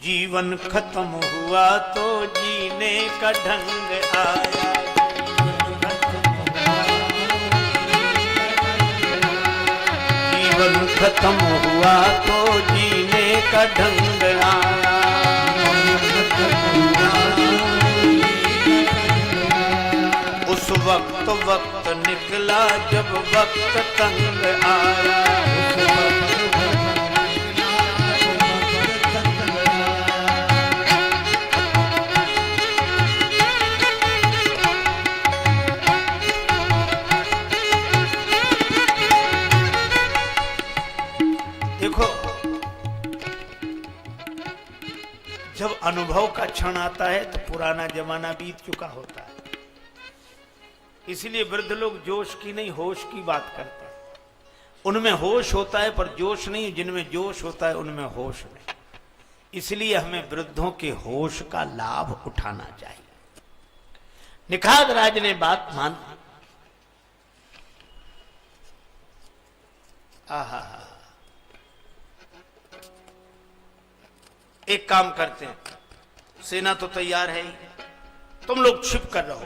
जीवन खत्म हुआ तो जीने का ढंग आया। जीवन खत्म हुआ तो जीने का ढंग आया। उस वक्त निकला जब वक्त तंग आया। देखो, जब अनुभव का क्षण आता है तो पुराना जमाना बीत चुका होता है। इसलिए वृद्ध लोग जोश की नहीं होश की बात करते हैं। उनमें होश होता है पर जोश नहीं, जिनमें जोश होता है उनमें होश नहीं। इसलिए हमें वृद्धों के होश का लाभ उठाना चाहिए। निखात राज ने बात मान। आहा, एक काम करते हैं, सेना तो तैयार है ही, तुम लोग छिप कर रहो,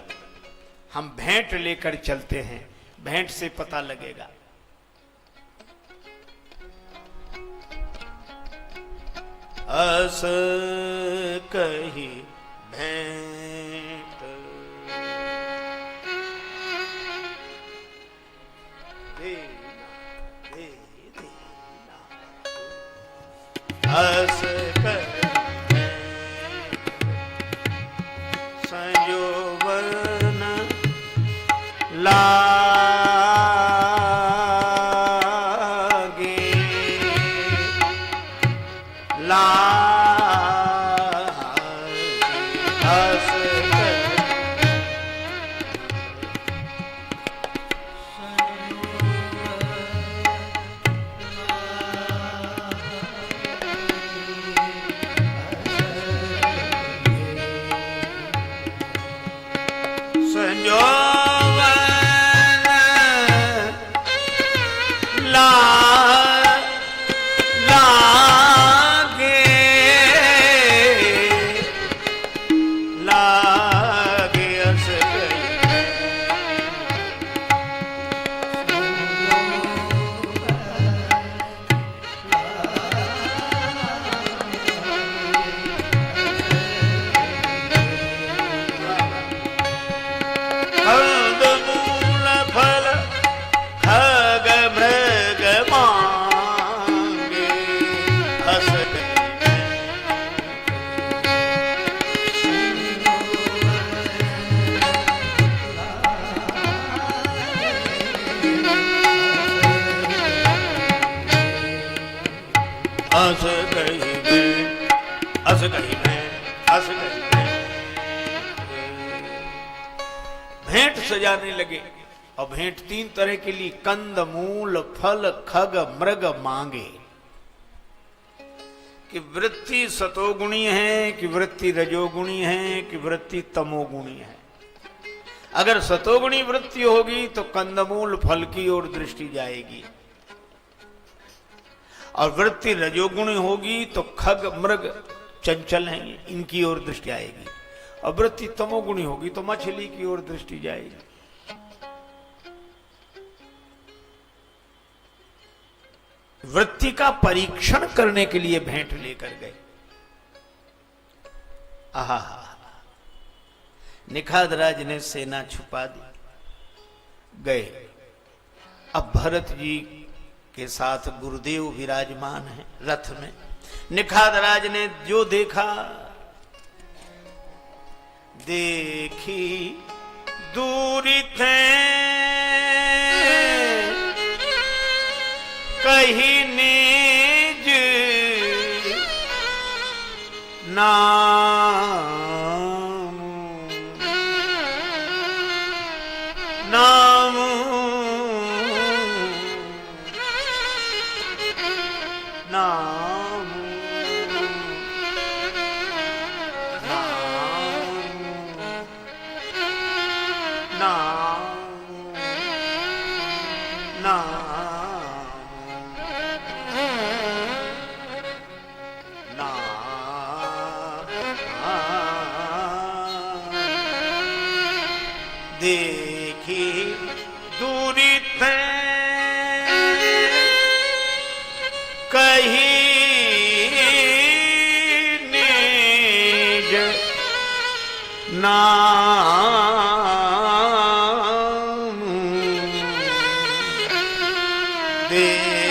हम भेंट लेकर चलते हैं, भेंट से पता लगेगा। अस कही भेंट अस संयोवन लागे भेंट सजाने लगे। और भेंट तीन तरह के लिए, कंद मूल फल खग मृग मांगे। कि वृत्ति सतोगुणी है, कि वृत्ति रजोगुणी है, कि वृत्ति तमोगुणी है। अगर सतोगुणी वृत्ति होगी तो कंदमूल फल की ओर दृष्टि जाएगी, और वृत्ति रजोगुणी होगी तो खग मृग चंचल हैं, इनकी ओर दृष्टि आएगी। और वृत्ति तमोगुणी होगी तो मछली की ओर दृष्टि जाएगी। वृत्ति का परीक्षण करने के लिए भेंट लेकर गए। आहा, निखात राज ने सेना छुपा दी, गए। अब भरत जी के साथ गुरुदेव विराजमान हैं रथ में। निखात राज ने जो देखा, देखी दूरी थे कहीं निज नाम नाम नाम नाम देखी दूरी थे कहीं निज नाम देखी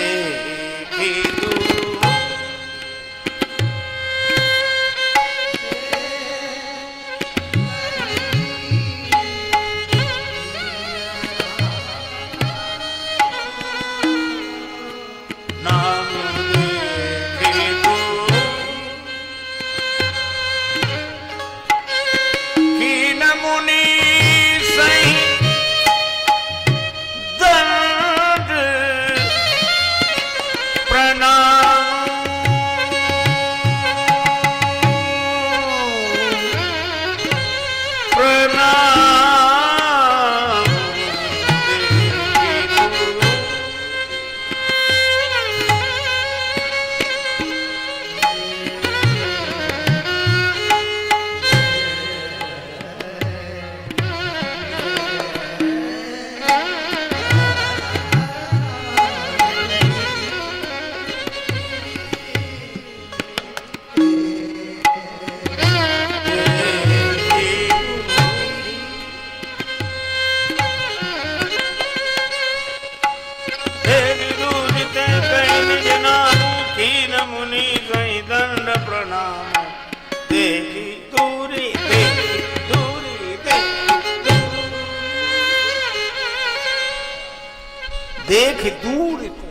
देख दूर थे।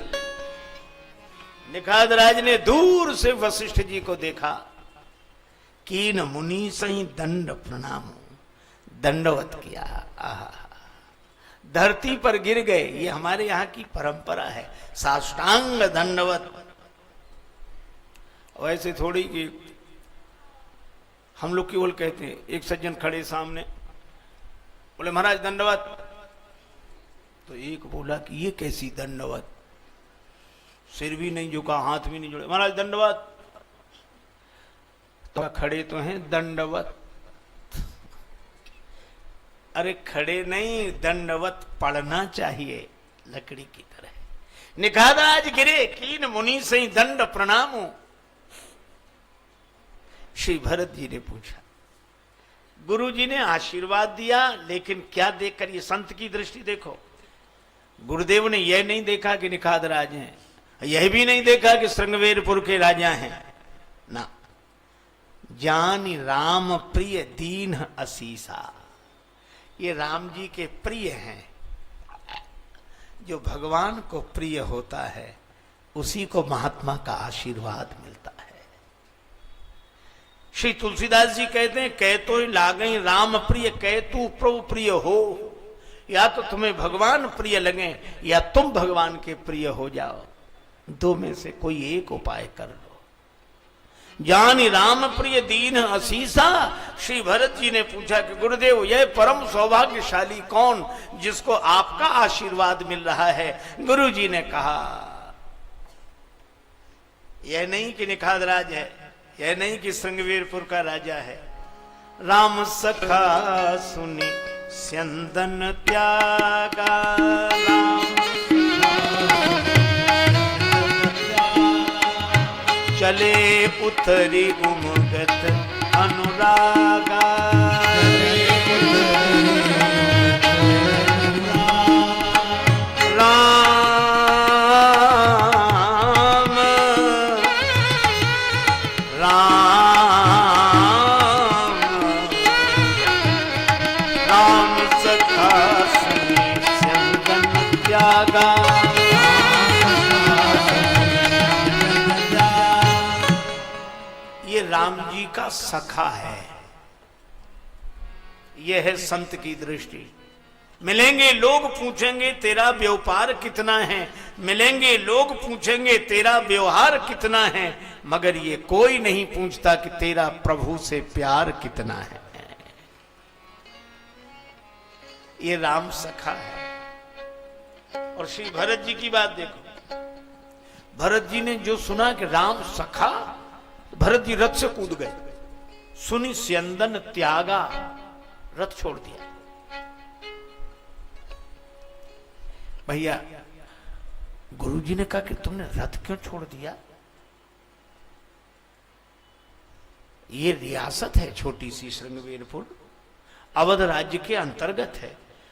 निखादराज ने दूर से वशिष्ठ जी को देखा। कीन मुनि सही दंड प्रणाम, दंडवत किया। आहा, धरती पर गिर गए। ये हमारे यहाँ की परंपरा है, साष्टांग दंडवत। वैसे थोड़ी कि हम लोग केवल कहते हैं, एक सज्जन खड़े सामने बोले महाराज दंडवत, तो एक बोला कि ये कैसी दंडवत, सिर भी नहीं झुका, हाथ भी नहीं जोड़े, महाराज दंडवत। तो खड़े तो हैं दंडवत। अरे खड़े नहीं, दंडवत पढ़ना चाहिए लकड़ी की तरह। निखादराज गिरे, कीन मुनि से दंड प्रणाम। श्री भरत जी ने पूछा, गुरु जी ने आशीर्वाद दिया, लेकिन क्या देखकर, ये संत की दृष्टि देखो, गुरुदेव ने यह नहीं देखा कि निखादराज हैं, यह भी नहीं देखा कि श्रृंगवेरपुर के राजा हैं ना। जानी राम प्रिय दीन असीसा, ये राम जी के प्रिय हैं। जो भगवान को प्रिय होता है उसी को महात्मा का आशीर्वाद मिलता है। श्री तुलसीदास जी कहते हैं, कह तो लागई राम प्रिय, कह तू प्रभु प्रिय हो। या तो तुम्हें भगवान प्रिय लगे या तुम भगवान के प्रिय हो जाओ, दो में से कोई एक उपाय कर लो। जानी राम प्रिय दीन असीसा। श्री भरत जी ने पूछा कि गुरुदेव, यह परम सौभाग्यशाली कौन जिसको आपका आशीर्वाद मिल रहा है? गुरु जी ने कहा, यह नहीं कि निखादराज है, यह नहीं कि श्रृंगवेरपुर का राजा है। राम सखा सुनी स्यंदन त्यागा, राम चले उतरी उमगत अनुरागा। राम राम राम सखा सुनी स्यंदन त्यागा। राम जी का सखा है, यह है संत की दृष्टि। मिलेंगे लोग पूछेंगे तेरा व्यापार कितना है, मिलेंगे लोग पूछेंगे तेरा व्यवहार कितना है, मगर ये कोई नहीं पूछता कि तेरा प्रभु से प्यार कितना है। ये राम सखा है। और श्री भरत जी की बात देखो, भरत जी ने जो सुना कि राम सखा, भरत जी रथ से कूद गए, सुनि स्यंदन त्यागा, रथ छोड़ दिया। भैया गुरुजी ने कहा कि तुमने रथ क्यों छोड़ दिया? ये रियासत है छोटी सी श्रृंगवेरपुर, अवध राज्य के अंतर्गत है,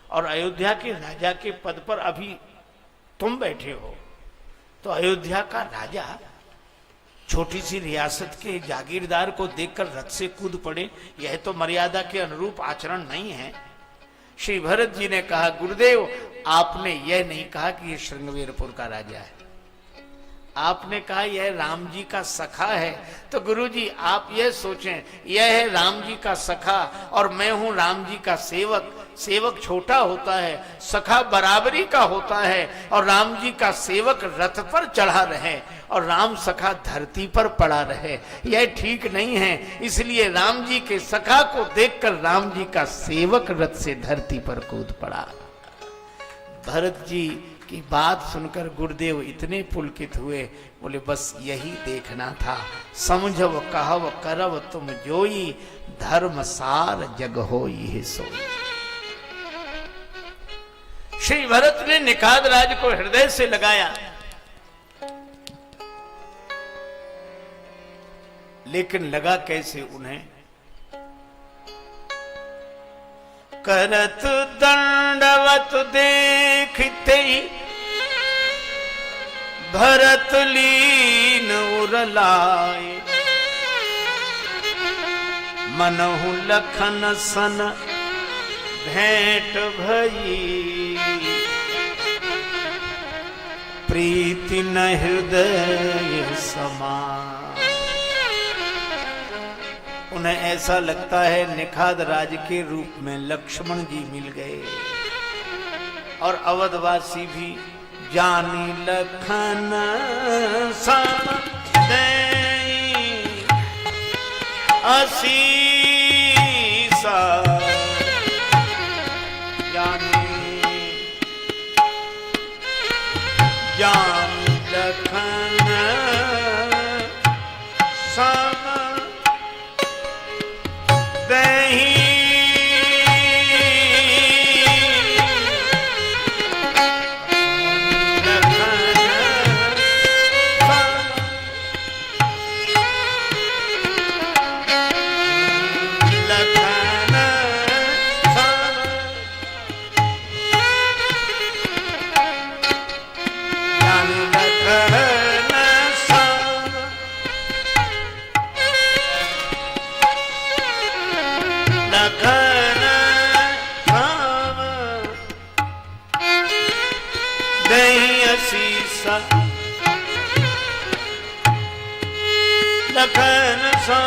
और अयोध्या के राजा के पद पर अभी तुम बैठे हो, तो अयोध्या का राजा छोटी सी रियासत के जागीरदार को देखकर रथ से कूद पड़े, यह तो मर्यादा के अनुरूप आचरण नहीं है। श्री भरत जी ने कहा, गुरुदेव आपने यह नहीं कहा कि यह श्रृंगवेरपुर का राजा है, आपने कहा यह राम जी का सखा है। तो गुरुजी आप यह सोचें, यह है राम जी का सखा और मैं हूं राम जी का सेवक। सेवक छोटा होता है, सखा बराबरी का होता है, और राम जी का सेवक रथ पर चढ़ा रहे और राम सखा धरती पर पड़ा रहे, यह ठीक नहीं है। इसलिए राम जी के सखा को देखकर राम जी का सेवक रथ से धरती पर कूद पड़ा। भरत जी की बात सुनकर गुरुदेव इतने पुलकित हुए, बोले बस यही देखना था। समझव कहव करव तुम जोई, धर्म सार जग हो ये सोई। श्री भरत ने निषाद राज को हृदय से लगाया, लेकिन लगा कैसे उन्हें? करत दंडवत देखते भरत लीन उरलाए, मनहु लखन सन भेंट भई, प्रीति न हृदय समा। उन्हें ऐसा लगता है निषाद राज के रूप में लक्ष्मण जी मिल गए, और अवधवासी भी जानी लखन सन असीसा, जानी लखन सन लखन सा